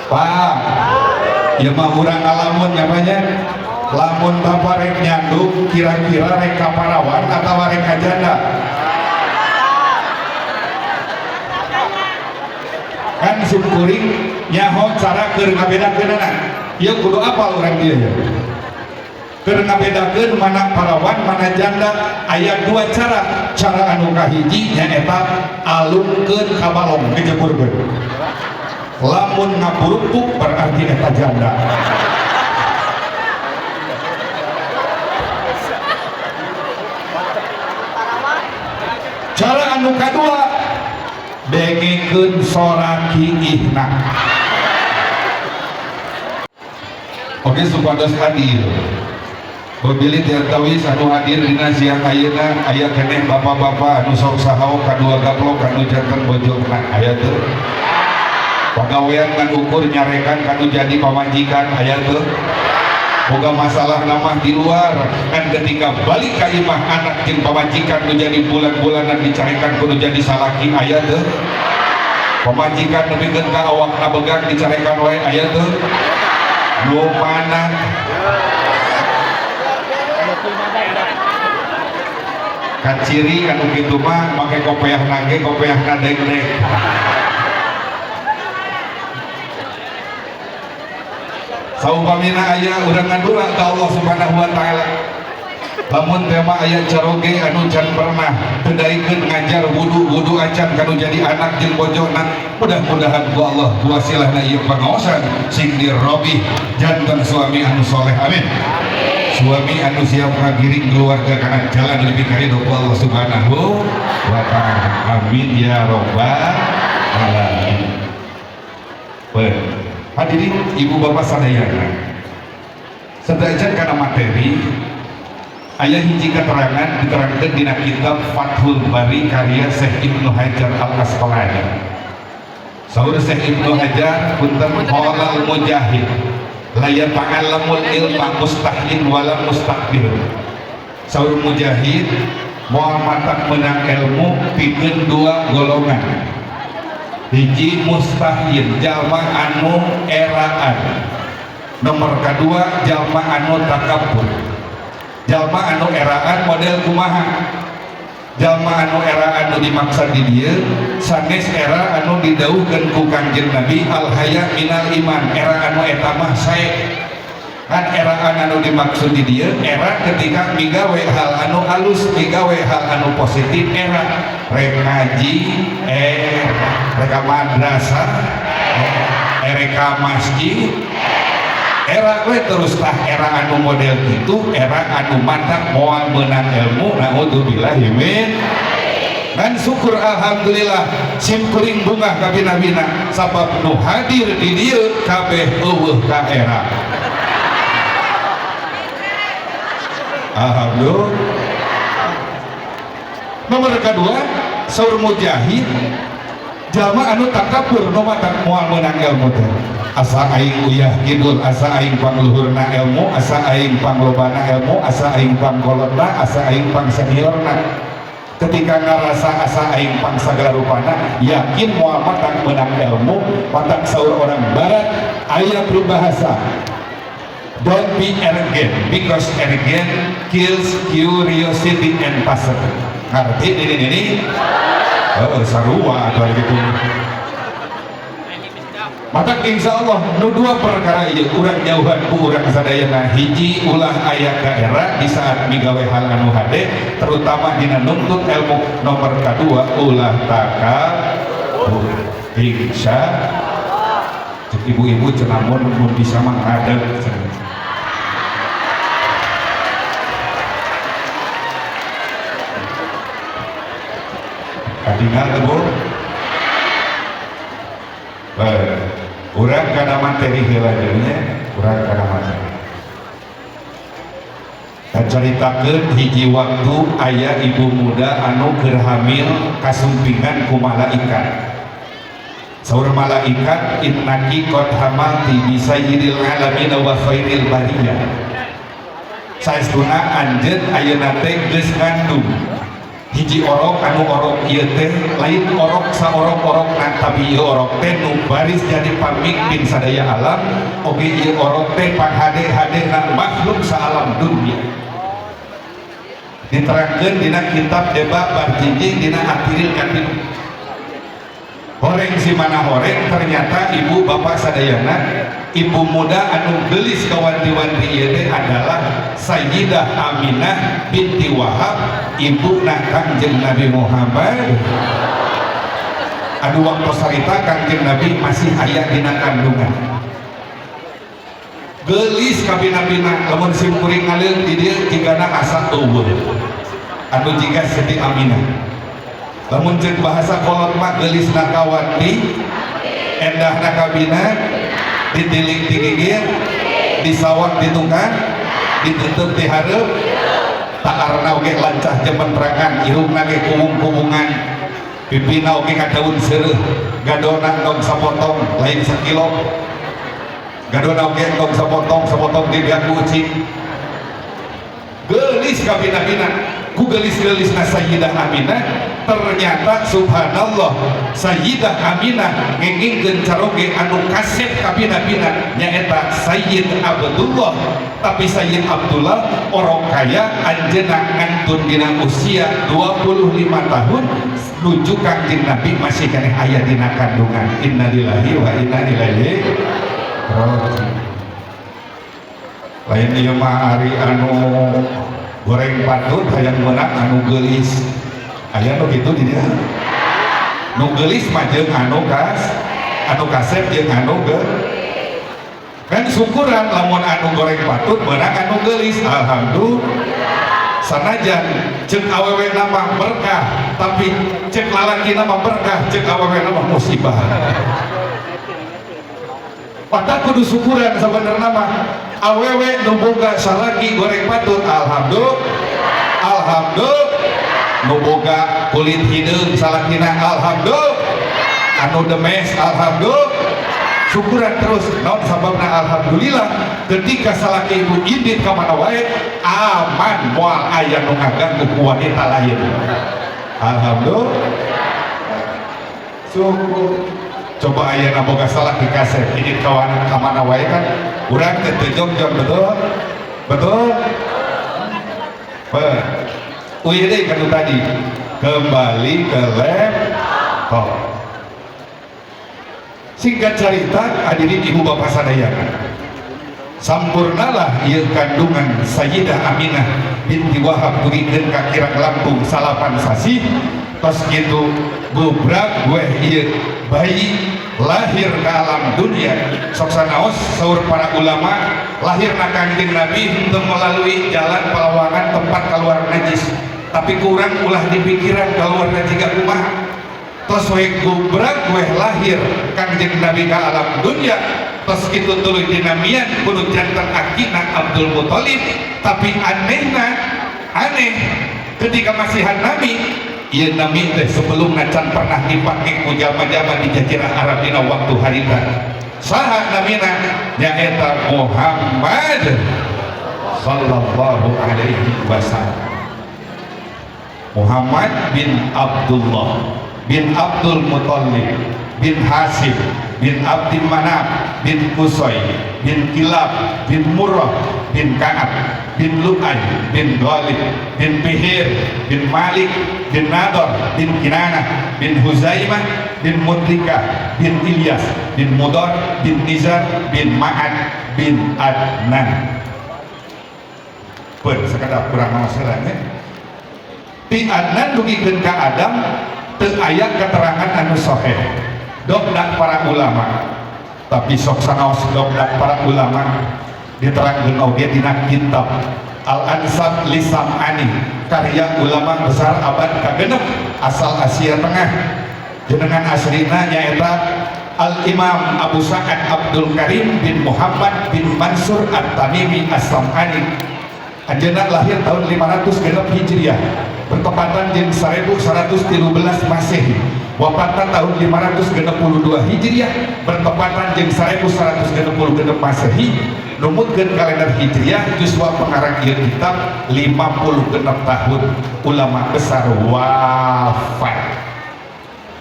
Pak, ya mah urang ngalamun nyapanya lamun bapak rek nyandung kira-kira rek kaparawan atau rek kajanda kan sumkuring nyaho cara keur ngabedakeunana ieu kudu apal urang dieu ya keur ngabedakeun mana parawan mana janda aya dua cara anu kahiji nyaeta alungkeun ka balong dijeburkeun lamun ngapurupuk berarti eta janda cara anu kadua dengekeun soraki ihna oke supados hadir Babilit yartawis anu hadir dina siang ayeuna aya keneh bapak-bapak anu sok sahaok kadua gaplok anu janten bojongna aya teu pagawean ngan ukur nyarekan kanu jadi pamajikan aya teu boga masalah nama di luar kan ketika balik ka imah anak jeung pamajikan nu jadi bulan-bulanan dicarekan kudu jadi salaki aya teu pamajikan nepikeun ka awakna begang dicarekan wae aya teu nu mana kaciri anu kitu mah make kopeahna ge kopeahna deg-deg saupamina aya urang ngandula ka Allah Subhanahu wa taala lamun tema aya caroge anu can pernah teu ngajar wudu acan kanu jadi anak jeung bojona mudah-mudahan ku Allah ku wasilahna ieu pangaosan sing dirobih janten suami anu soleh amin suami anu siap ngagiring keluarga kana jalan lebih karidho ku Allah Subhanahu wa taala amin ya rabbal alamin. Hadirin ibu bapak sadayana sedajan kana materi aya hiji keterangan diterangkeun dina kitab Fathul Bari karya Syekh Ibnu Hajar Al-Asqalani saur Syekh Ibnu Hajar punten qala mujahid la yata'allamul ilma mustahil wala mustakbir saur mujahid moal matak menang ilmu pikeun dua golongan hiji mustahil jalma anu eraan nomor kedua jalma anu takabur jalma anu eraan model kumaha jalma anu eraan anu dimaksud di dieu sanes era anu didhauhkeun ku Kangjeng Nabi al haya minal iman era anu eta mah sae kan eraan anu dimaksud di dieu era ketika migawe hal anu alus migawe hal anu positif era rek ngaji rek madrasah rek masjid era we terus tah era anu model kitu era anu mantap moal meunang ilmu naudzubillahi min dan syukur alhamdulillah simkuring bunga ka bina-bina sabab nu hadir di dieu kabeh eueuh ka era alhamdulillah. Nomor kedua saur mujahid jalma anu takabur nu matak moal meunang ilmu teh asa aing uyah kidul asa aing pangluhurna ilmu asa aing panglobana ilmu asa aing pangkolotna asa aing pang seniorna ketika ngarasa asa aing pang sagala rupana yakin moal matak meunang ilmu matak saur orang barat aya peribahasa don't be arrogant because arrogant kills curiosity and passion ngerti ini sarua atau gitu maka insya Allah nu dua perkara ieu urang jauhan ku urang sadayana hiji ulah aya daerah di saat migawe hal anu hade terutama dina nuntut ilmu nomor kedua ulah takabur insya ibu-ibu cenamun mun bisa mangadeg kadingal teu urang kana materi heula nya urang kana materi caritakeun hiji waktu aya ibu muda anu keur hamil kasumpingan ku malaikat saur malaikat innaki qad hamalti bi sayyidil alamin wa khairil bariyah saestuna anjeun ayeuna teh geus ngandung hiji orok anu orok ieu teh lain orok saorok-orok tapi ieu orok teh nu baris jadi pamimpin sadaya alam oge ieu orok teh panghade-hadena makhluk saalam dunia. Diterangkeun dina kitab Deba Barjinjing dina Atiril Katim. Horeng si mana horeng ternyata ibu bapak sadayana ibu muda anu gelis kawanti-wanti ieu teh adalah Sayyidah Aminah binti Wahab ibuna Kangjeng Nabi Muhammad. Anu waktu sarita Kangjeng Nabi masih aya dina kandungan. Gelis kabina-bina lamun sim kuring ngaleung di dieu jigana asa eueuh. Anu jiga Siti Aminah. Lamun cek bahasa kolot mah gelis nakawanti endah nakabina ditilik digigir disawak ditungkan ditutup di hareup taarna oge lancah jementrangan irungna ge kuung-kuungan pipina oge ngadaun seureut gadona ngong sapotong lain sakilo gadona oge ngong sapotong di biak kucing gelis kabina-bina ku gelis-gelisna Sayyidah Aminah ternyata subhanallah Sayyidah Aminah ngengingkeun caroge anu kasep kabina-bina nyaeta Sayyid Abdullah tapi Sayyid Abdullah orang kaya anjeunna ngantun dina usia 25 tahun nuju Kangjeng Nabi masih keneh aya dina kandungan. Innalillahi wa inna ilaihi raji'un. Lain ieu mah ari anu goreng patut hayang meunang anu geulis aya nu kitu di dieu nu geulis mah jeung anu kasep jeung anu kan syukuran lamun anu goreng patut meunang anu geulis alhamdulillah sanajan ceuk awewe nama berkah tapi ceuk lalaki nama berkah ceuk awewe nama musibah. Padahal kudu syukuran sebenarnya mah awewe nu boga salaki goreng patut alhamdulillah nu boga kulit hideung salakina alhamdulillah anu demes alhamdulillah syukuran terus naon sababna alhamdulillah ketika salaki ibu indit ka mana wae aman moal aya nu ngaganggu ku wanita lain alhamdulillah syukur. Coba ayeuna boga salah dikasih ini kawan kamana wae kan urang teh teu jog-jog betul uih deui kan tadi kembali ke laptop. Singkat cerita hadirin ibu bapak sadayana sampurnalah ieu kandungan Sayyidah Aminah binti Wahab turikeun ka kirang Lampung salapan sasi tos kitu bubrak gue ieu bayi lahir ke alam dunia sok sanaos saur para ulama lahir na Kangjeng Nabi teu melalui jalan pelawangan tempat keluar najis tapi kurang ulah dipikiran keluar najis gak kumaha tos we gubrak gue lahir Kangjeng Nabi ke alam dunia tos kitu tuluy dinamian kudu jantan akina Abdul Muthalib tapi aneh ketika masihan Nabi ieu nami teh sebelum nacan pernah dipake ku jalma-jalma di jazirah Arab dina waktu harita saha namina nyaeta Muhammad sallallahu alaihi wasallam. Muhammad bin Abdullah bin Abdul Muthalib bin Hasim bin Abdi Manaf bin Qusay bin Kilab bin Murrah bin Ka'ab bin Lu'ay bin Ghalib bin Fihir bin Malik bin Nador bin Kinanah bin Huzaimah bin Mudrikah bin Ilyas bin Mudar bin Nizar bin Ma'ad bin Adnan. Pun sekadar kurang masalahnya di Adnan dugikeun ka Adam teu aya keterangan anu sahih dokdak para ulama tapi sok sanaos dokdak para ulama diterangkeun oge dina kitab Al-Ansab li Sam'ani karya ulama besar abad kagenep asal Asia Tengah jenengan asrina nyaeta Al-Imam Abu Sa'ad Abdul Karim bin Muhammad bin Mansur At-Tamimi As-Sam'ani anjeunna lahir tahun 500 genep Hijriah bertepatan jeung 1113 Masehi, wafatna tahun 562 Hijriah, bertepatan jeung 1166 Masehi. Numutkeun kalender Hijriah justru pengarang ieu kitab 56 tahun ulama besar wafat.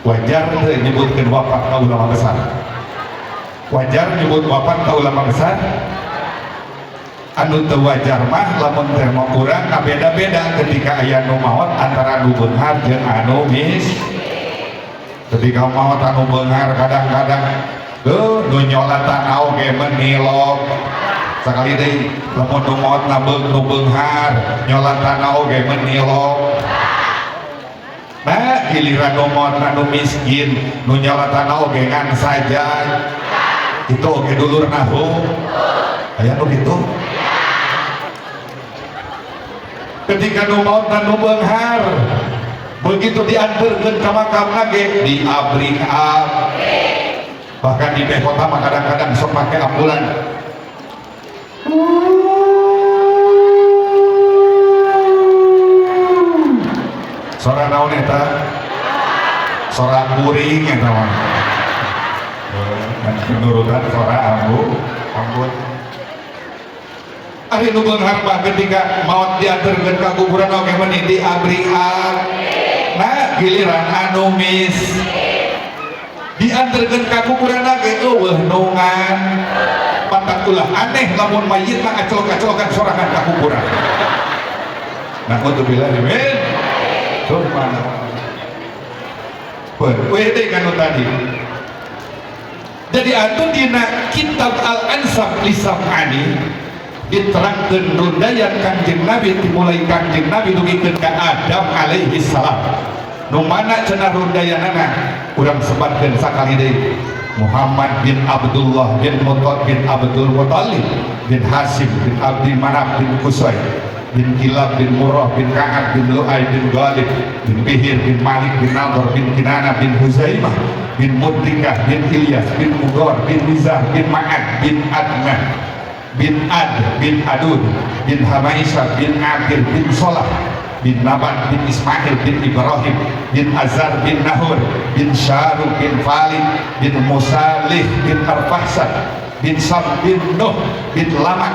Wajar teu nyebutkeun wafat ka ulama besar? Wajar nyebut wafat ka ulama besar? Anu teu wajar mah lamun teh mah urang kabeda-beda ketika aya nu maot antara anu beunghar jeung anu ketika maot anu beunghar kadang-kadang nu nyolatan oge menilog sakali deui lamun nu maot nu beunghar nyolatan oge menilog. Nah giliran nu maot nu miskin nu nyolatan oge ngan saja itu oge dulur nahu aya nu kitu. Ketika nu maut dan nu beunghar begitu diantarkeun ka makamna ge diabring bahkan di kota mah kadang-kadang sok make ambulan. Sora naon eta? Sora kuring eta mah. Menurutan sora ambun. Ari nu beunghar mah ketika maot diantarkeun ka kuburan oge meuni diabring. Nah giliran anu diantarkeun ka kuburan ge eueuh nungan. Pantak ulah aneh lamun mayit mah acolok-acolokan sorangan ka kuburan. Nah untuk bilang men subhanallah. Weh deui kan tadi. Jadi atuh dina kitab Al-Ansab li Sam'ani diterangkan rundayan Kanjeng Nabi dimulai Kanjeng Nabi dugikeun ka Adam alaihi salam. Nu mana cenah rundayanana urang sebatkeun sakali deui Muhammad bin Abdullah bin bin Abdul Muthalib bin Hasim bin Abdi Manaf bin Qusay bin Kilab bin Murrah bin Ka'ab bin Lu'ay bin Ghalib bin Bihir bin Malik bin Nadhr bin Kinana bin Huzaimah bin Mudrikah bin Ilyas bin Mudor bin Nizar bin Ma'ad bin Adnah bin Ad bin Adud bin Hamaisah bin Abir bin Solah bin Nabat bin Ismail bin Ibrahim bin Azar bin Nahur bin Syaruk bin Falid bin Musalih bin Arfahsad bin Sam bin Nuh bin Lamak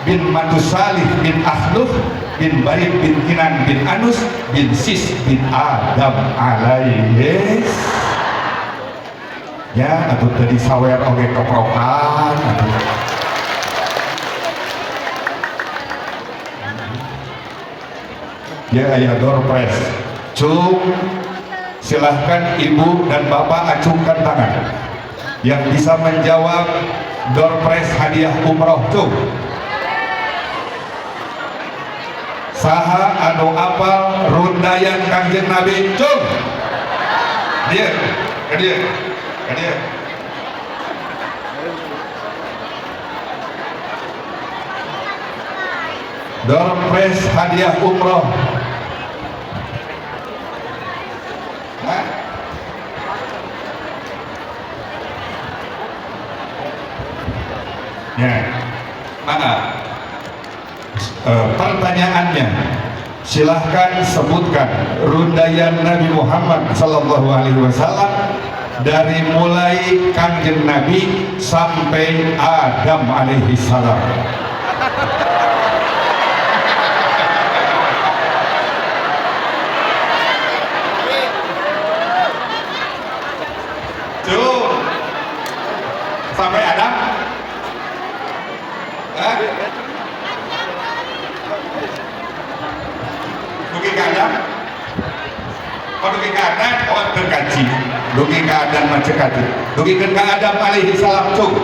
bin Matusalih bin Akhluf bin Barid bin Kinan bin Anus bin Sis bin Adam alaihi ya atau tadi sawer oge keprokan ya ayah door prize. Cung silahkan ibu dan bapak acungkan tangan yang bisa menjawab door prize hadiah umroh. Cung saha anu apal rundayan Kanjeng Nabi? Cung dia door prize hadiah umroh. Ya, mana pertanyaannya? Silahkan sebutkan rundayan Nabi Muhammad Sallallahu Alaihi Wasallam dari mulai Kanjeng Nabi sampai Adam alaihi salam. Sampai Adam dugi ke Adam dugi ke Adam terkaji dugi ke Adam macekati dugi ke Adam alaihi salam. Cung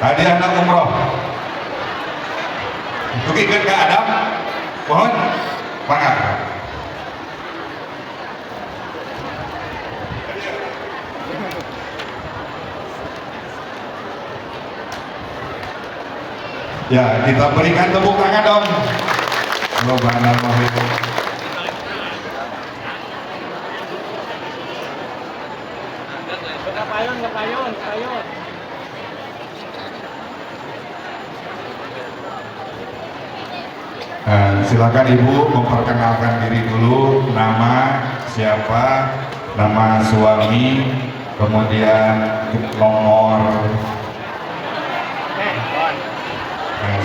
hadiah anak umroh dugi ke Adam mohon maaf. Ya, kita berikan tepuk tangan dong. Subhanallah. Kapayon. silakan Ibu memperkenalkan diri dulu, nama siapa, nama suami, kemudian nomor.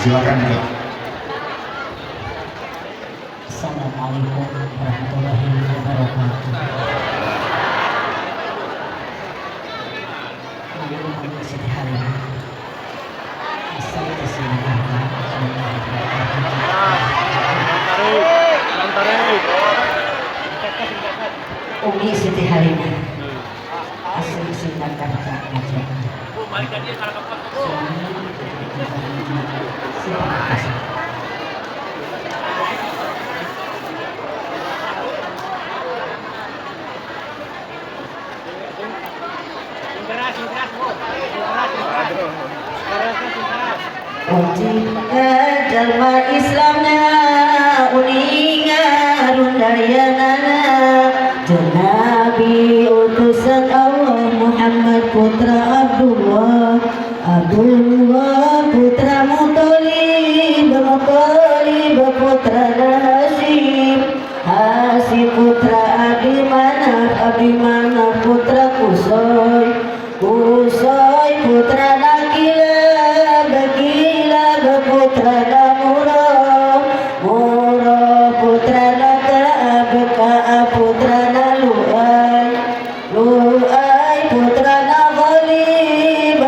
Silakan Ibu. Assalamualaikum warahmatullahi wabarakatuh. Nama Siti Halimah. Asal di sini Umi Siti Halimah. Asal di sini jalma Islamna uninga rundayanana Nabi utusan Allah Muhammad putra Abdullah putra Muthalib putra Hashim putra Abimanaf putra Qusay putra Nakilab putra Murrah putra Ka'ab putra Lu'ay putra Ghalib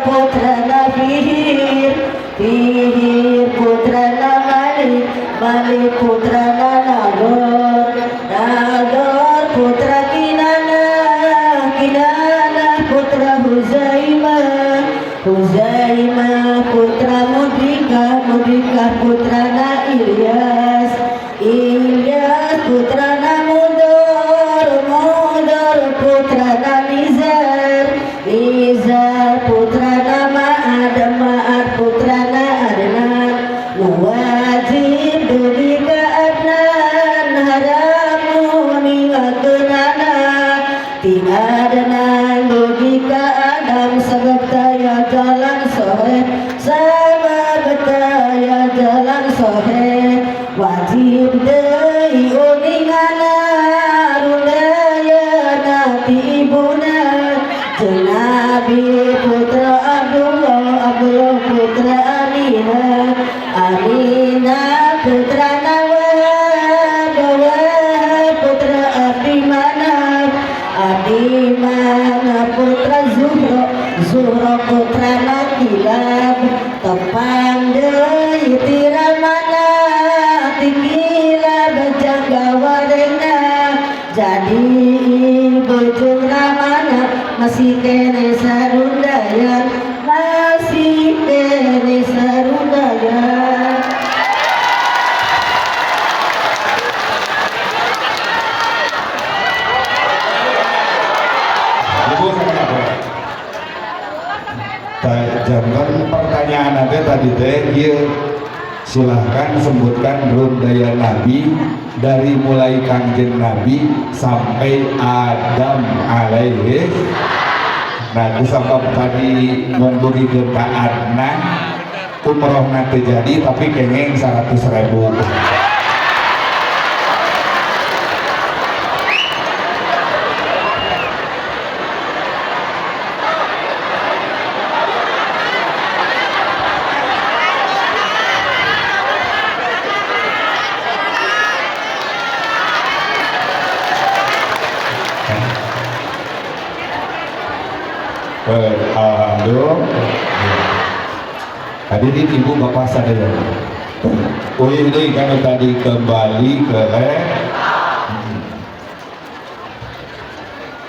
putra Fihir putra Malik putra Nador putra Kinana putra Huzaimah putra Mudrikah putra Ilyas putra Mudor putra Nizar putra Ma'ad putra Adnan wajib dulika Adnan haramuni wakenana Adnan dulika Adam sebab daya jalan sohe wajib dei uningana rundayana tibuna Nabi putra Abdullah putra Aminah putra Nawab putra Abimanaf putra Zuhra putra Nakilab tepang deui tiramana tikilab jaga wadena jadi bojong ramana masih kene sarundayan Jangan pertanyaan ada tadi teh, silahkan sebutkan rundaya Nabi dari mulai kanjeng Nabi sampai Adam alaihi. Nah, disebab tadi memberi kita Adnan umroh nanti jadi tapi kengeng 100.000. Alhamdulillah. Hadirin ibu bapak sadaya. Ini kami tadi kembali ke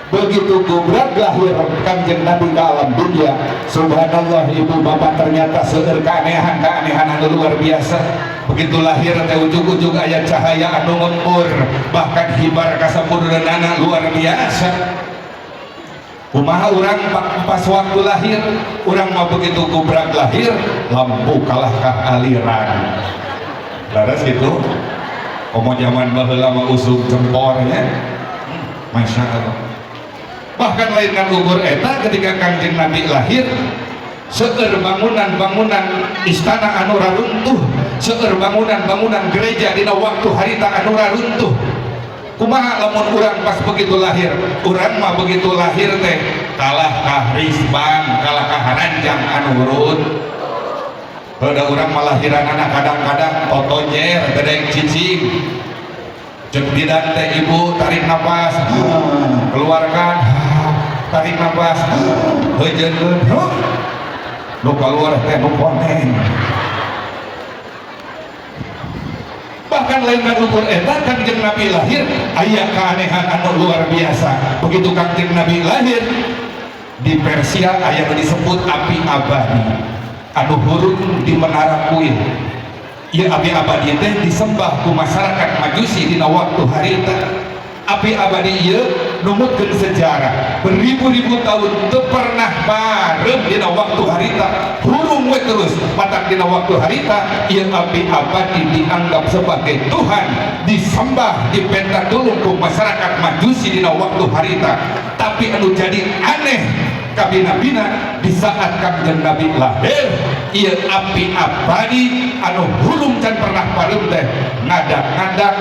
begitu gubrak lahir kanjeng Nabi ke alam dunia. Subhanallah ibu bapak ternyata seueur keanehan anu luar biasa. Begitu lahir teh ujug-ujug aya cahaya anu ngembur, bahkan hibar kasampurnaana luar biasa. Kumaha urang pas waktu lahir, urang mau begitu gubrak lahir, lampu kalah aliran. Laras gitu, komo zaman baheula mah usum jempornya, masya Allah. Bahkan lain kan umur eta ketika kanjeng Nabi lahir, seueur bangunan istana anu raruntuh seueur bangunan-bangunan gereja dina waktu harita anu runtuh. Kumaha lamun urang pas begitu lahir, urang mah begitu lahir teh kalah kah risbang, kalah kah ranjang anu urut. Pada urang malahiran anak kadang-kadang totonyer, gedeng cicing. Jeung bidan teh ibu tarik napas, keluarkan, tarik napas, heujeunkeun, nu kaluar teh nu koneng. Bahkan lain kan ukur eta Kangjeng Nabi lahir aya keanehan anu luar biasa. Begitu Kangjeng Nabi lahir di Persia aya disebut api abadi anu hurung di menara kuil. Ieu api abadi teh disembah ku masyarakat Majusi dina waktu harita. Api abadi ieu numutkeun sejarah beribu-ribu tahun teu pernah bareng dina waktu harita, hurung we terus matak dina waktu harita. Ieu api abadi dianggap sebagai Tuhan, disembah dipenta tulung ku masyarakat Majusi dina waktu harita. Tapi anu jadi aneh kabina-bina di saat Kangjeng Nabi lahir, ieu api abadi anu hurung can pernah bareng teh ngadak-ngadak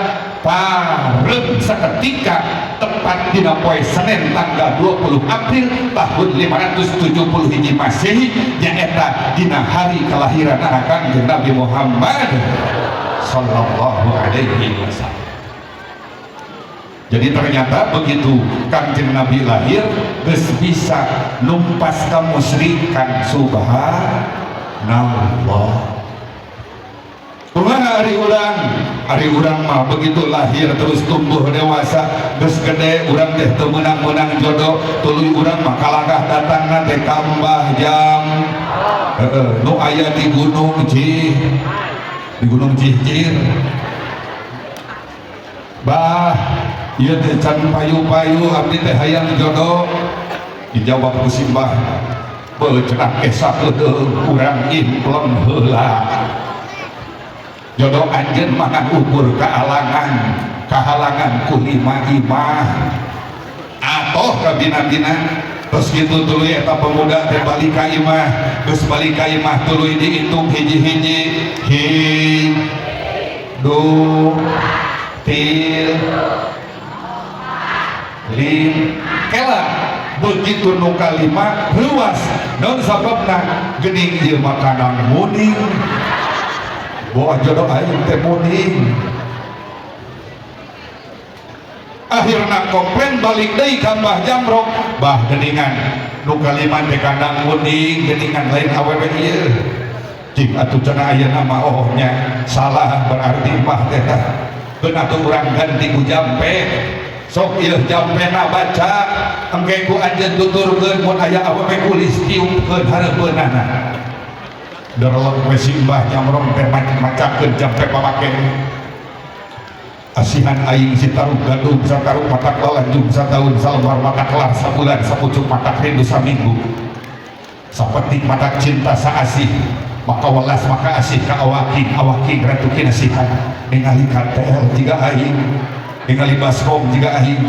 parem seketika tepat dina poe Senin tanggal 20 April tahun 571 Masehi, nyaeta dina hari kelahiran anak Kangjeng Nabi Muhammad sallallahu alaihi wasallam. Jadi ternyata begitu Kangjeng Nabi lahir geus bisa numpas kamusyrikan, subhanallah. Kumaha ari urang mah begitu lahir terus tumbuh dewasa geus gede urang teh teu meunang-meunang jodoh, tuluy urang mah kalangkah datangna teh tambah jam nu aya di Gunung Cihcir. Bah ieu teh can payu-payu abdi teh hayang jodoh, dijawab ku simbah beuh cenah esa heudeung urang implon heula. Jodoh anjeun makan ukur kahalangan ku imah atoh kabina-bina. Terus gitu tuluy eta pemuda teh balik ka imah, geus balik ka imah tuluy diitung hiji-hiji, hidup til lim kela begitu nu kalima ruas naon sababna geuning ieu makanan muning. Boah jodoh aing teh muning. Akhirna komplain balik deui ka Mbah Jamrok, bah geuningan nu kalima teh kandang muning, geuningan lain awewe ieu. Cing atuh cenah ayeuna mah ohnya salah berarti mah teh tah. Keun atuh urang ganti ku jampe. Sok ieu jampena baca engke ku anjeun tuturkeun mun aya awewe kulis tiupkeun hareupeunana. Darolog we Mbah Jamrong teh macakeun jampe pamake. Asihan aing si taruk gadung sataruk matak lalanjung sataun salwar matak kelar sabulan sapucuk matak rindu saminggu. Sapetik matak cinta saasih maka welas maka asih ka awaking ratu kinasihan. Ningali kartel jiga aing, ningali baskom jiga aing,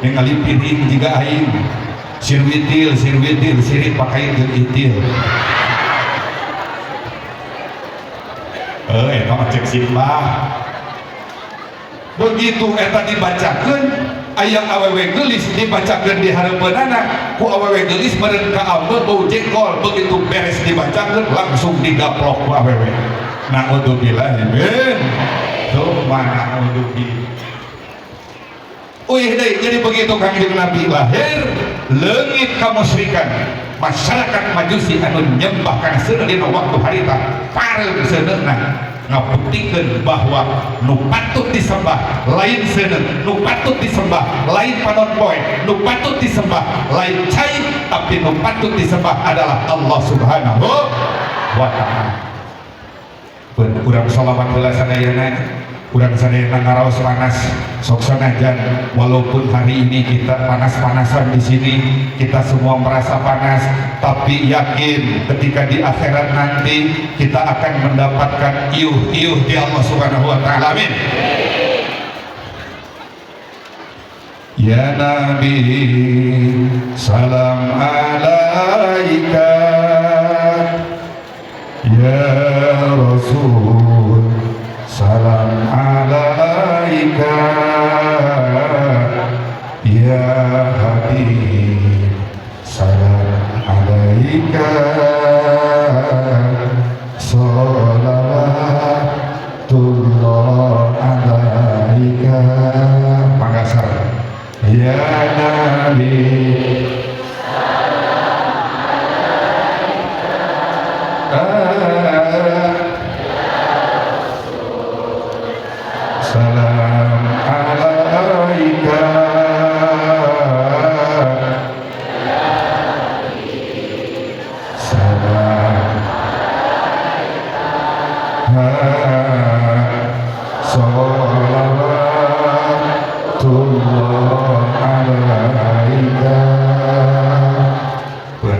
ningali piring jiga aing, sirwitil sirit pakai itil. Eta mah cek simbah. Begitu eta dibacakeun aya awewe geulis dibacakeun di hareupeunana ku awewe geulis meureun ka ambeul bau jengkol. Begitu beres dibacakeun langsung digaplok ku awewe. Naudzubillah min mana naudzubillah. Uih deui jadi begitu Kangjeng Nabi lahir leungit kamusyrikan masyarakat Majusi anu nyembah kana seueur dina waktu harita pareum seuneurna ngabuktikeun bahwa nu patut disembah lain seuneut, nu patut disembah lain panon poe, nu patut disembah lain cai, tapi nu patut disembah adalah Allah Subhanahu wa ta'ala. Urang sholawat heula sadayana, urang sadayana ngaraos panas sok sanajan walaupun hari ini kita panas-panasan di sini, kita semua merasa panas, tapi yakin ketika di akhirat nanti kita akan mendapatkan iuh-iuh di Allah Subhanahu wa ta'ala. Amin. Ya Nabi salam alaika, ya Rasul Rasul salam alaika ya Habib salam alaika sholawatullah alaika Makassar ya Nabi salam alaika salam sholawatullah alaika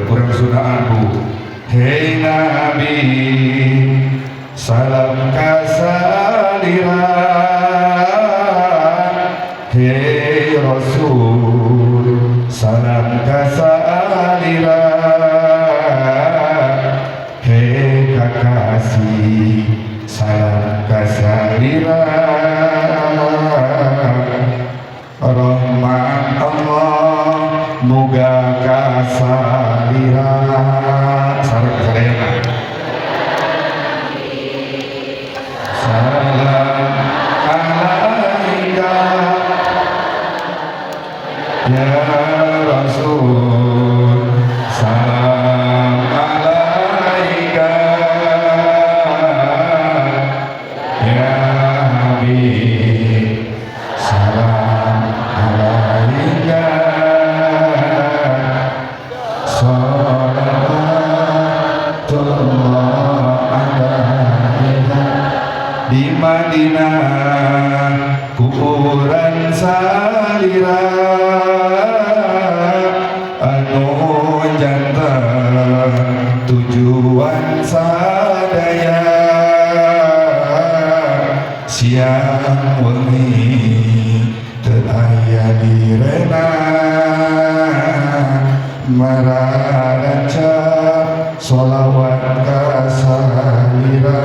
kurang sunnah aku hei Nabi salam kasaliran hei Rasul salam kasaliran hei kakasih salam kasaliran rahmat Allah muga kasaliran sareng sadayana salam alaika ya Rasul salam alaika ya Habib salam alaika sholawatullah alaika di Madinah kuburan salira anu janten tujuan sadaya siang wengi teu aya direna mararaca sholawat ka salira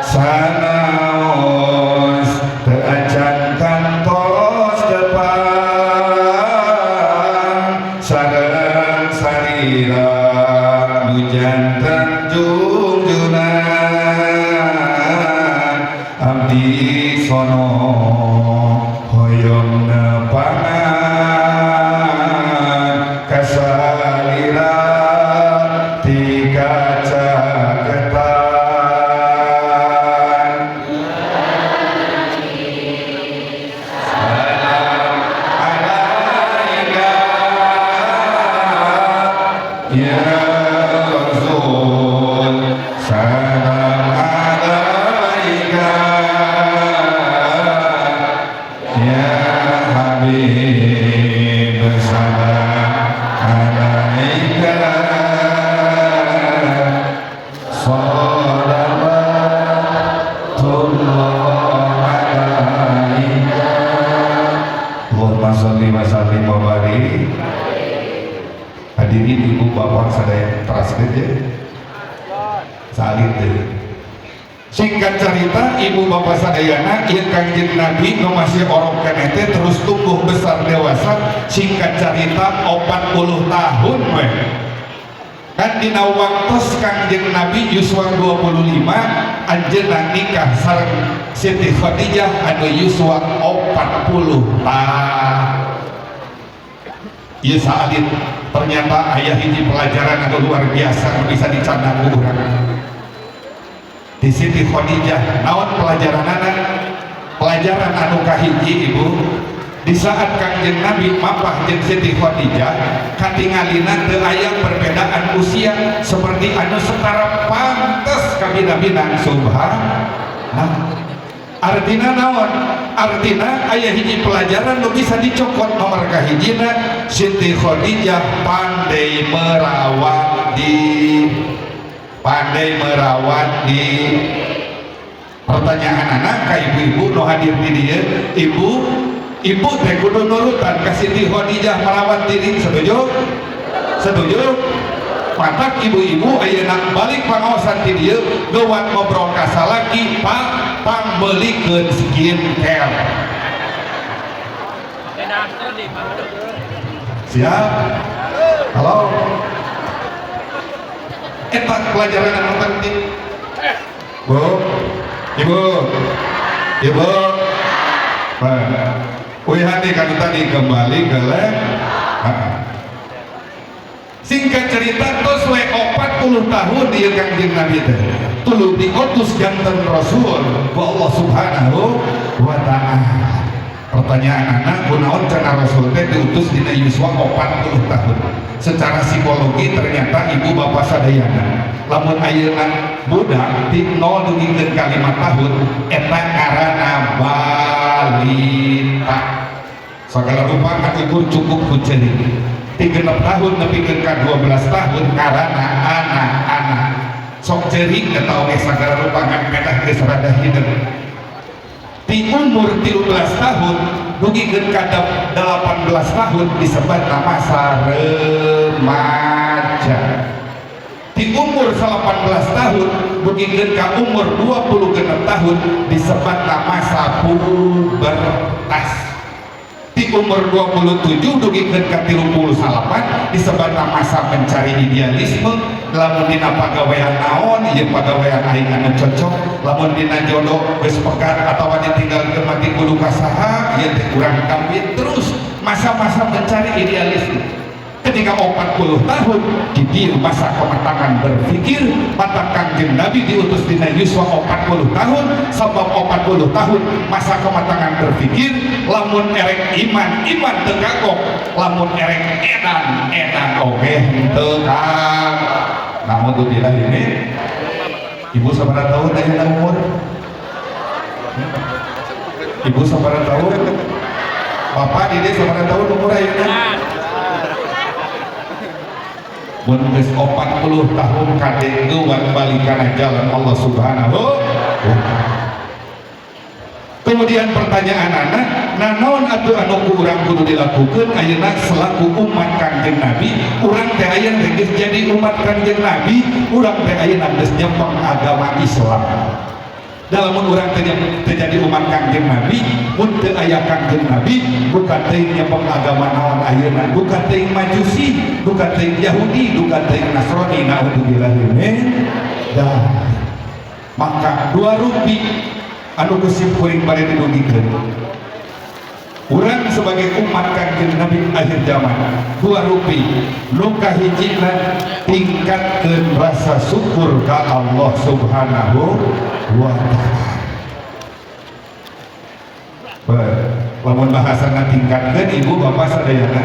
sanaos teacan kantos depan sareng sarira nu janten junjunan abdi sono hoyong nepangan kasalira ti kaca ketan ya Rasul salam alaika ya Habib salam alaika sholawatullah alaika Allahumma sholli wa sallim wa barik. Hadirin ibu bapak sadaya translate ya salit deh. Singkat cerita ibu bapak sadayana ieu Kangjeng Nabi nu masih orok kenete terus tumbuh besar dewasa singkat cerita 40 tahun we kan dina waktos Kangjeng Nabi yuswa 25 anjeunna nikah sareng Siti Khadijah anu yuswa 40 tahun. Ieu salit ternyata aya hiji pelajaran anu luar biasa bisa dicanang ku urang di Siti Khadijah. Naon pelajaranana? Pelajaran anu kahiji ibu, di saat Kangjeng Nabi mapah jeung Siti Khadijah katingalina teu aya perbedaan usia seperti anu setara pantes kabina-bina subhanallah. Artina naon? Artina aya hiji pelajaran nu bisa dicokot. Nomor kahijina Siti Khadijah pandai merawat pertanyaan anak ka ibu-ibu nu hadir di dieu, ibu teh kudu nurutan ka Siti Khadijah merawat diri, setuju? Matak ibu-ibu ayeuna balik pangaosan ti dieu geuwat ngobrol ka salaki pambelikeun skincare. Siap? Halo? Eta pelajaran anu penting. Bu, ibu, hati kan tadi kembali ke singkat cerita tos we 40 tahun dia Kangjeng Nabi teh tuluy diutus janten Rasul ku Allah Subhanahu wa ta'ala. Pertanyaan anak kunaon cenah Rasul teh diutus dina yuswa 40 tahun. Secara psikologi ternyata ibu bapak sadayana lamun ayeuna budak ti 0 dugikeun ka 5 tahun eta ngaranna balita. Sagala rupa ukur cukup ku ceuring. 3 tahun nepikeun ka 12 tahun ngaranna anak-anak. Sok ceuring eta oge sagala rupa ngapedah geus rada hideung. Di umur 13 tahun dugikeun ka 18 tahun disebut masa remaja. Di umur 18 tahun dugikeun ka umur 26 tahun disebut masa pubertas. Di umur 27 dugikeun ka 38 disebut masa mencari idealisme. Lamun dina pagawean naon ieu pagawean aing anu cocok, lamun dina jodoh geus pegat atawa ditinggalkeun mati kudu ka saha ieu teh urang kambit terus masa-masa mencari idealisme. Ketika 40 tahun di dieu masa kematangan berpikir mata Kangjeng Nabi diutus dina yuswa 40 tahun sebab 40 tahun masa kematangan berpikir. Lamun erek iman teu kagok, lamun erek edan oge teu kagok. Namun alhamdulillah ini ibu sabaraha tahun ayeuna umur? Ibu sabaraha tahun? Bapak dede sabaraha tahun umur ayeuna? Mun geus 40 tahun kade geuwat balikana jalan Allah Subhanahu wa ta'ala. Kemudian pertanyaan anak, naon atuh anu urang kudu dilakukeun ayeuna selaku umat Kangjeng Nabi? Urang teh ayeuna geus jadi umat Kangjeng Nabi, urang teh ayeuna geus nyempeng agama Islam. Dalam urang teh jadi umat Kangjeng Nabi, mun teu aya Kangjeng Nabi, bukan teh nyempeng agama naon ayeuna, bukan teh Majusi, bukan teh Yahudi, bukan teh Nasrani, naudzubillah min dzalik. Maka dua rupi anu geusip kuring bari didugikeun. Urang sebagai umat Kangjeng Nabi akhir zaman dua rupi. Nu kahijina tingkatkeun rasa syukur ka Allah Subhanahu wa ta'ala. Lamun bahasana tingkatkeun ibu bapak sadayana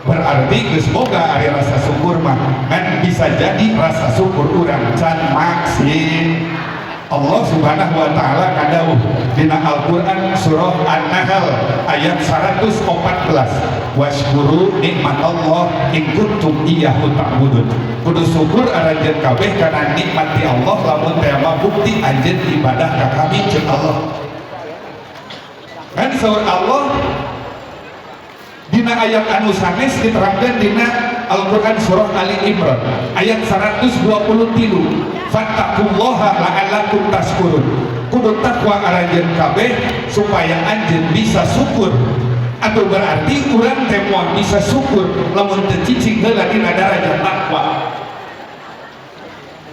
berarti geus boga ari rasa syukur mah kan bisa jadi rasa syukur urang can maksim. Allah Subhanahu wa ta'ala kadauh dina Al-Qur'an surah An-Nahl ayat 114, washkuru nikmatallah in kuntum iyyahu ta'budun. Kudu syukur aranjeun kabeh kana nikmat ti Allah lamun teh mah bukti anjeun ibadah ka kami jeung Allah. Kan saur Allah dina ayat anu sanes diterangkeun dina Al-Qur'an surah Ali Imran ayat 123, fattaqullaha la'allakum tashkurun. Kudu takwa aranjeun kabeh supaya anjeun bisa syukur. Atau berarti urang teh moal bisa syukur lamun teu cicing heula dina darajat takwa.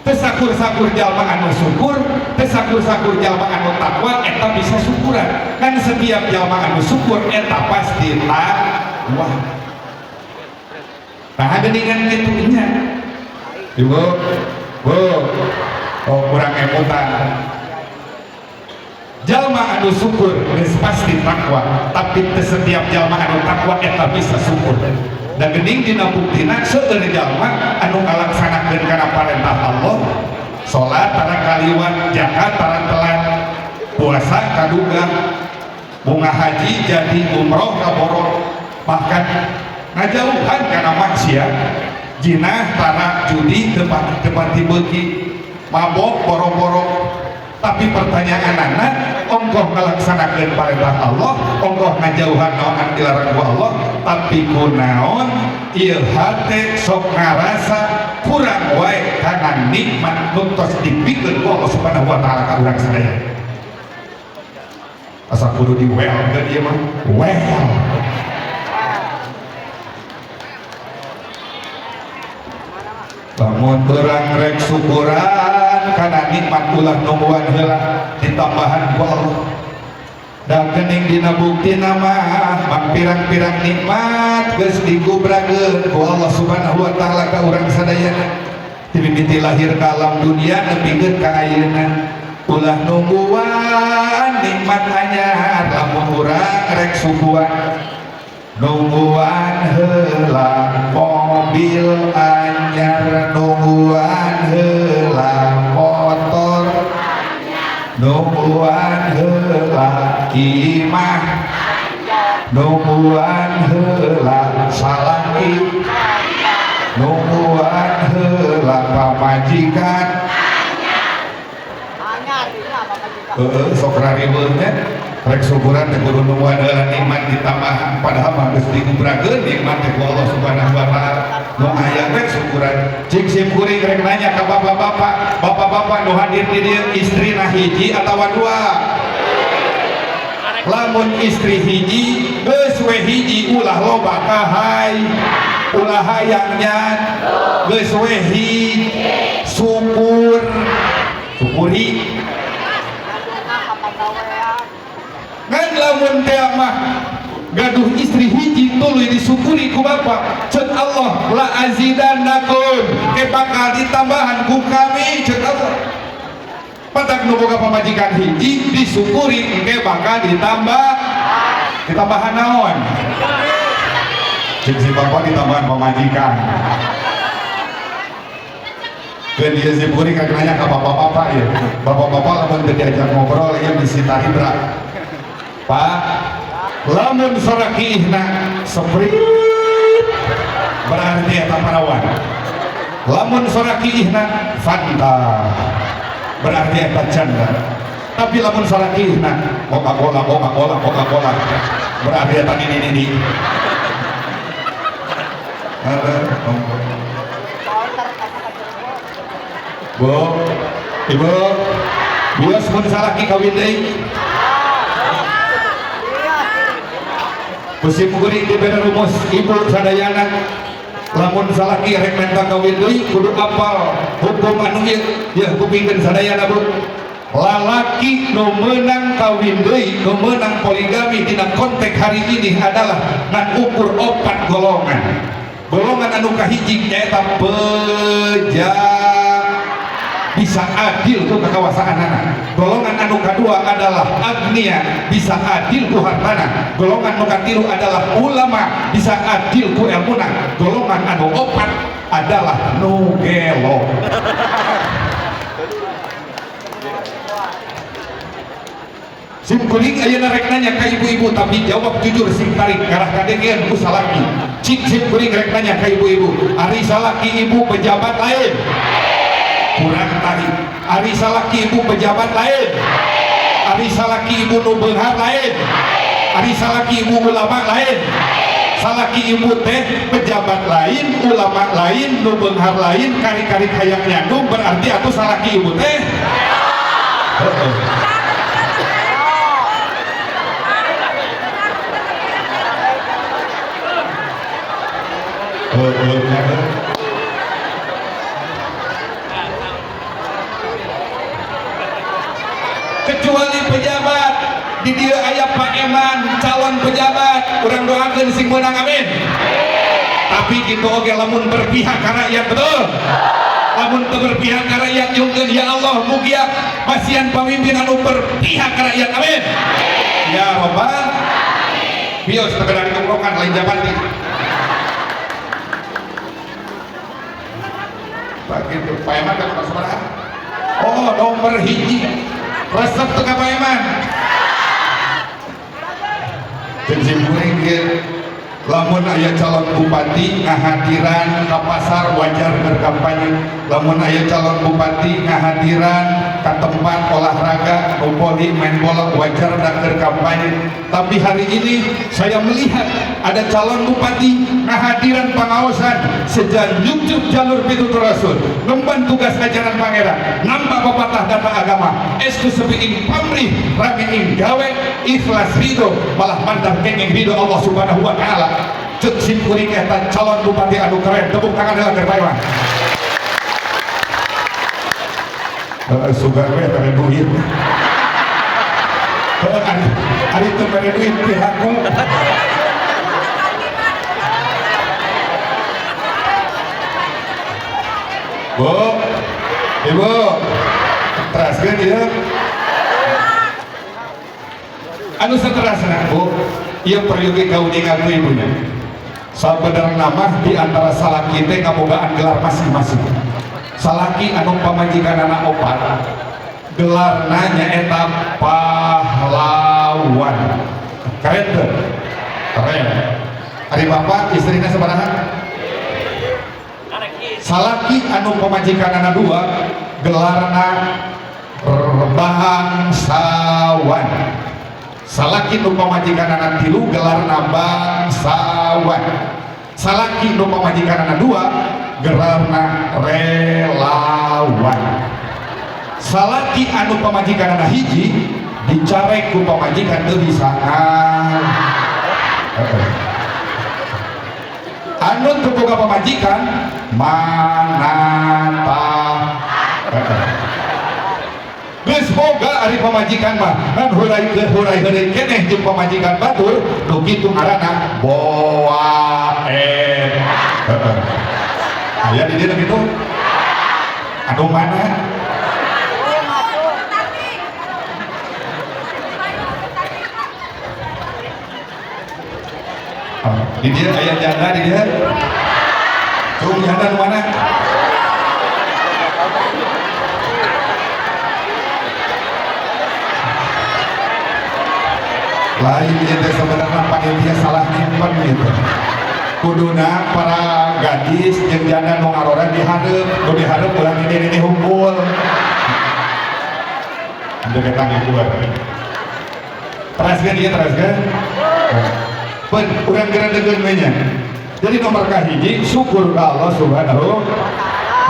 Teu sakur-sakur jalma anu syukur, teu sakur-sakur jalma anu takwa eta bisa syukuran. Kan setiap jalma anu syukur eta pasti takwa. Nah geuningan kitu nya. Ibu, oh kurang emutan. jalma anu syukur geus pasti takwa, tapi teu setiap jalma anu takwa eta bisa syukur. Dan geuning dina buktina seueur jalma anu ngalaksanakeun kana parentah Allah, salat tara kaliwat, zakat tara telat, puasa kaduga, bunga haji jadi umroh kaborok, bahkan ngajauhan kana maksiat, jinah tara judi tempat beuki, mabok borok-borok. Tapi pertanyaan anak, ongkoh ngalaksanakeun parentah Allah, ongkoh ngajauhan naon dilarang ku Allah, tapi kunaon ieu hate sok ngarasa kurang wae kana nikmat nu tos dipikeun ku Allah Subhanahu wa taala ka urang sadaya. Asa kudu di well ke dieu mah. Well. Lamun urang rek syukuran kana nikmat ulah nungguan heula ditambahan ku Allah. Da geuning dina buktina mah pirang-pirang nikmat geus digubrageun ku Allah Subhanahu wa taala ka urang sadayana. Ti mimiti lahir ka alam dunia nepikeun ka ayeuna. Ulah nungguan nikmat anyar lamun urang rek syukuran. Nungguan heula mobil anyar, nungguan heula motor, nungguan heula imah, nungguan heula salaki, nungguan heula pamajikan. Sok raribeunnya rek syukuran teh kudu nungguan heula nikmat ditambahan, padahal mah geus digubrageun nikmat teh ku Allah Subhanahu wa taala. Nu aya rek syukuran. Cing sim kuring rek nanya ka bapak-bapak, bapak-bapak nu hadir di dieu istrina hiji atawa dua? Lamun istri hiji geus we hiji ulah loba kahay, ulah hayang nyan, geus we hiji syukuri. Ngan lamun teh mah gaduh istri hiji tuluy disyukuri ku bapak, ceuk Allah la azidannakum, ke bakal ditambahan ku kami, ceuk Allah. Patak nu boga pamajikan hiji disyukuri ke bakal ditambahan naon? Ceuk si bapak ditambahan pamajikan. Keun ieu si kuring rek nanya ka bapak-bapak ya. Bapak-bapak lamun teu diajak ngobrol ieu disita hidra. Pak, lamun sorakiihna seprit berarti eta parawan. Lamun sorakiihna fanta berarti eta canda. Tapi lamun sorakiihna Coca-Cola berarti eta ini. Bu, ibu, bios mun salaki kawin deui. Musim kuring di beda rumus ibu sadayana lamun salaki rek menta kawin deui kudu apal hukum anu ieu ya kupingkeun sadayana Bu. Lalaki nu meunang kawin deui, nu meunang poligami dina konteks hari ini adalah ngan ukur 4 golongan. Golongan anu kahiji nyaeta bisa adil ku kekawasan anak. Golongan anu kedua adalah agnia, bisa adil ku hartana. Golongan anu katilu adalah ulama, bisa adil ku ilmuna. Golongan anu opat adalah nu gelo. Sim kuring ayeuna rek nanya ka ibu-ibu, tapi jawab jujur sim tarik karah kadengeun ku salaki. Cik sim kuring rek nanya ka ibu-ibu, ari salaki ibu pejabat lain kurang tarik, ari salaki ibu pejabat lain, ari salaki ibu nu beunghar lain, ari salaki ibu ulama lain, salaki ibu teh pejabat lain, ulama lain, nu beunghar lain, kari-kari hayang nyandung, berarti atuh salaki ibu teh kecuali pejabat di dia aya Pak Eman calon pejabat, urang doakeun sing meunang amin. Tapi gitu oge lamun berpihak ka rakyat betul. lamun teu berpihak ka rakyat nyungkeun ya Allah mugia pasian pamimpin anu berpihak ka rakyat amin ya robbal bios tegadari kongkokan lain jabati begitu paeman kan sabaraha oh nomor hiji resep teu ka paeman jeung kuring lamun aya calon bupati ngahadiran ka pasar wajar berkampanye lamun aya calon bupati ngahadiran ka tempat olahraga poli main bola wajar dan berkampanye tapi hari ini saya melihat ada calon bupati ngahadiran pengawasan sejan nyucuk jalur pitutur rasul ngemban tugas ajaran pangeran nambah pepatah data agama esku sepiin pamrih ramein gawe ikhlas ridho malah mantap kenging ridho Allah subhanahu wa ta'ala cek simkuring eta calon bupati anu keren tepuk tangan heula keur paeman sugar we teu duit ari teu mere duit pihakku Bu Ibu teraskeun ieu anu saterasna Bu ieu periode kauningan ku ibunya sabenerna nama di antara salaki teh ngabogaan gelar masing-masing salaki anu pamajikan anak opat gelarna nyaeta pahlawan keren tuh keren ari bapak istrina sabaraha salaki anu pamajikan anak dua gelarna bangsawan salaki nu pamajikan anak tilu gelarna bangsawan salaki nu pamajikan anak dua gelarna relawan salaki anu pamajikan anak hiji dicarek ku pamajikan teu bisangan anu teu boga pamajikan manata geus boga ari pamajikan mah kan hurai heureuy keneh jeung pamajikan batur nu kitu ngaranna boaen aya di dieu kitu anu mana di dia aya janda di dia cung janda nu mana lain itu sebenarnya panitia salah nyimpen gitu kuduna para gadis jeung janda nu ngaroran dihareup ulah ini hunkul untuk kita ngikuan teraskeun ieu teraskeun pen urang geura degeun we nya jadi nomor kahiji syukur ka Allah subhanahu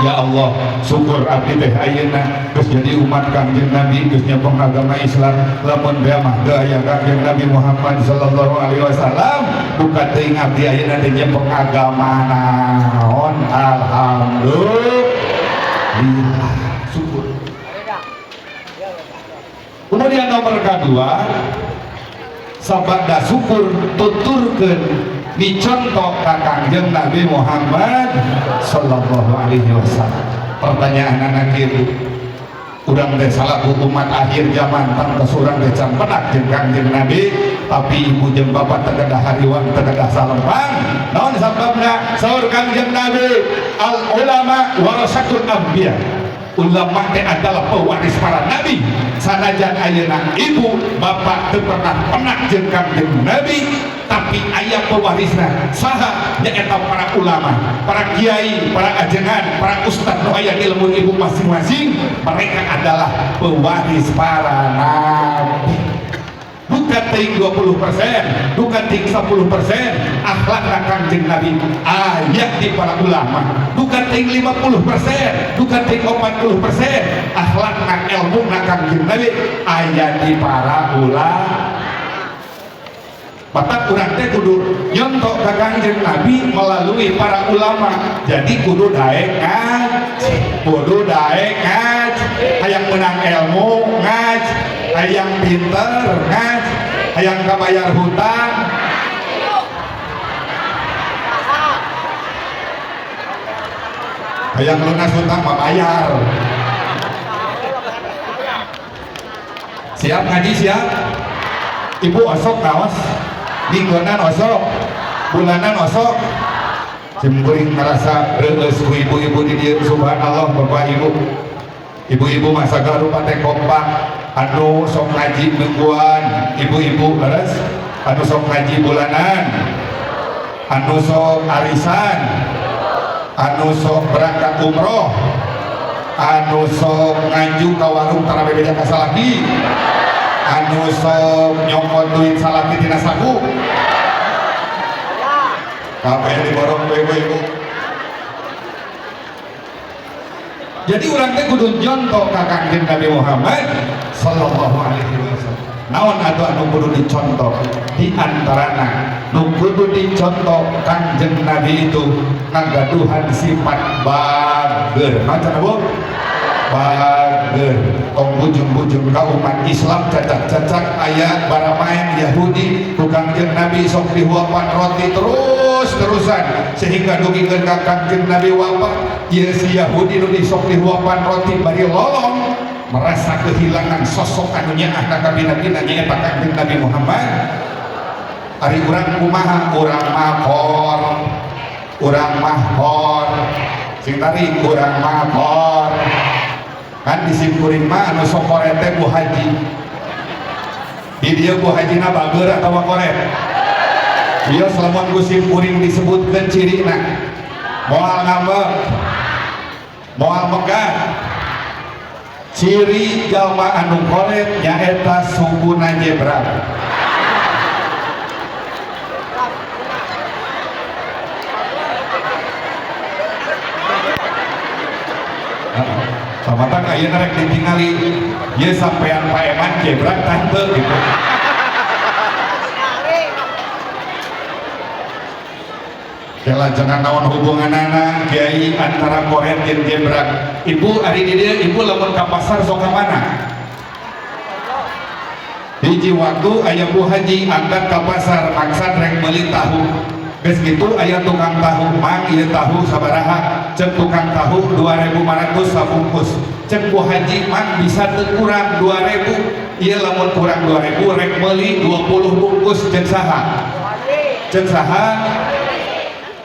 ya Allah syukur abdi teh ayeuna geus jadi umat Kangjeng Nabi geus nyepeng agama Islam lamun bea mah teu aya Kangjeng Nabi Muhammad sallallahu alaihi wasallam buka teuing abdi ayeuna teh nyepeng agama naon alhamdulillah syukur kemudian nomor kedua sabada syukur tuturkeun dicontoh ka Kangjeng Nabi Muhammad sallallahu alaihi wasallam. Pertanyaan anak kieu urang teh salaku umat akhir zaman tangtos urang teh can penak jeung Kangjeng Nabi tapi ibu jeung bapak tegadah hariwang tegadah salempang naon sababna saur Kangjeng Nabi al ulama warasatul anbiya ulama teh adalah pewaris para nabi sanajan ayeuna ibu bapak teu pernah penak jeung Kangjeng Nabi tapi aya pewarisna saha nyaeta para ulama para kiai para ajengan para ustad nu aya di lembur ibu masing-masing mereka adalah pewaris para nabi bukan ting 20% bukan ting 10% akhlak Kangjeng Nabi aya di para ulama bukan ting 50% bukan ting 40% akhlak ilmu Kangjeng Nabi aya di para ulama maka urang teh kudu nyontok ka Kangjeng Nabi melalui para ulama jadi kudu daek ngaji hayang menang ilmu ngaji hayang pinter ngaji hayang kabayar hutang hayang lunas hutang mah bayar. Siap ngaji siap? Ibu osok naos, mingguanan osok, bulanan osok. Cemburing ngerasa reus ku ibu-ibu di dieu subhanallah bapak ibu. Ibu-ibu masa garupa teh kompak, anu sok ngaji mingguan, ibu-ibu leres, anu sok ngaji bulanan, anu sok arisan, anu sok berangkat umroh, anu sok ngaju ka warung tara bebeda ka salaki, anu sok nyokot duit salaki tina saku. Kabeh diborong ibu-ibu. Jadi urang teh kudu nyontoh ka Kangjeng Nabi Muhammad sallallahu alaihi wasallam. Naon atuh anu kudu dicontoh? Di antarana nu kudu dicontoh Kangjeng Nabi itu ngagaduhan sifat bager. Macan Bu? Bager. Tong bujung-bujung ka umat Islam cacak-cacak aya baramaen Yahudi ku Kangjeng Nabi sok dihuapan roti terus-terusan sehingga dugikeun ka Kangjeng Nabi wafat ieu si Yahudi nu sok dihuapan roti bari lolong merasa kehilangan sosok anu nyaah ka bina-bina nyaeta Kangjeng Nabi Muhammad. Ari urang kumaha? Urang mahor sing tadi urang mahor kan disimpurin mah anu sok koret teh Bu Haji. Di dieu Bu Hajina bager atawa koret? Ieu lamun ku simpuring disebutkeun cirina moal ngambek, moal megah. Ciri jalma anu koret nyaeta sunguna jebrang. Samatan ayeuna rek ditingali ieu sampean paeman jebrang tante gitu. Kela jangan naon hubunganana kiai antara koret jeung jebrang. Ibu ari di dieu ibu lamun ka pasar sok ka mana? Hiji waktu aya Bu Haji angkat ka pasar maksad rek meuli tahu. Geus kitu aya tukang tahu, mang ieu tahu sabaraha? Cek tukang tahu 2.500 sabungkus. Cek Bu Haji mang bisa teu kurang 2.000. Ieu lamun kurang 2.000 rek meuli 20 bungkus cek saha? Cek saha?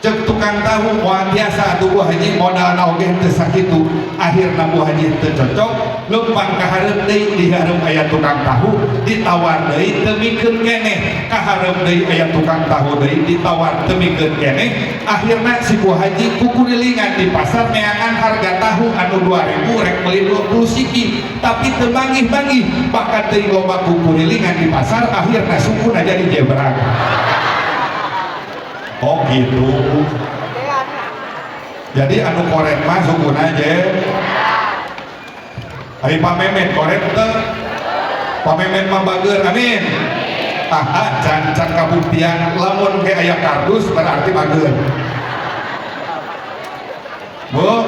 Cek tukang tahu moal biasa atuh Bu Haji modalna oge teu sakitu. Akhirna Bu Haji teu cocok, leumpang ka hareup deui di hareup aya tukang tahu, ditawar deui teu mikeun keneh. Ka hareup deui aya tukang tahu deui ditawar teu mikeun keneh. Akhirna si Bu Haji kukurilingan di pasar neangan harga tahu anu 2.000 rek meuli 20 siki, tapi teu manggih-manggih. Bahkan teuing loba kukurilingan di pasar akhirna sukuna jadi jebrang. Oh gitu. Jadi anu koret mah sukuna aja. Ari pamemet koret teu. Pamemet mah bager, amin. Can kabuktian lamun ke aya kardus berarti bager. Bu,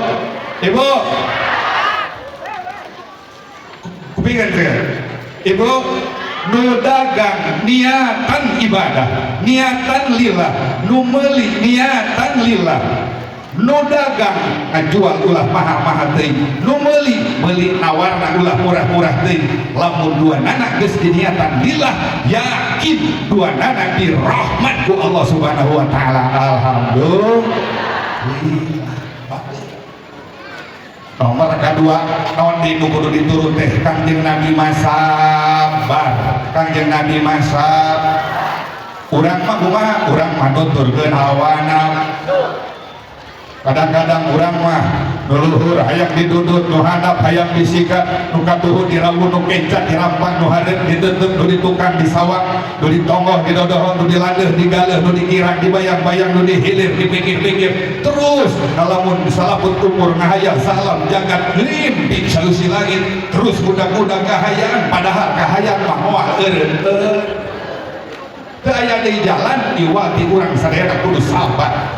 Ibu. Kupingan saya. Ibu nu dagang niatan ibadah, niatan lillah, nu meuli niatan lillah, nu dagang ngajual ulah mahal-mahal teuing, nu meuli nawarna ulah murah-murah teuing. Lamun duanana geus diniatan lillah, yakin duanana dirahmat ku Allah Subhanahu wa taala. Alhamdulillah. Nomor kedua, naon di kudu diturut teh Kangjeng Nabi masabar. Kangjeng Nabi masab. Urang mah kumaha? Urang mah nuturkeun hawana. Kadang-kadang urang mah nu luhur hayang didudut, nu handap hayang disikat, nu katuhun dirawu, nu kencat dirampang, nu hareup diteuteuk, nu ditukang disawak, nu ditonggoh didodohon, nu dilandeuh digaleuh, nu dikirang dibayang-bayang, nu dihilir dipikir-pikir. Terus lamun salaput umur ngahayang salam jagat lim di salusi langit, terus budak-budak kahayang padahal kahayang mah moal eureun. Teu aya di jalan iwal ti urang sadaya kudu sabar.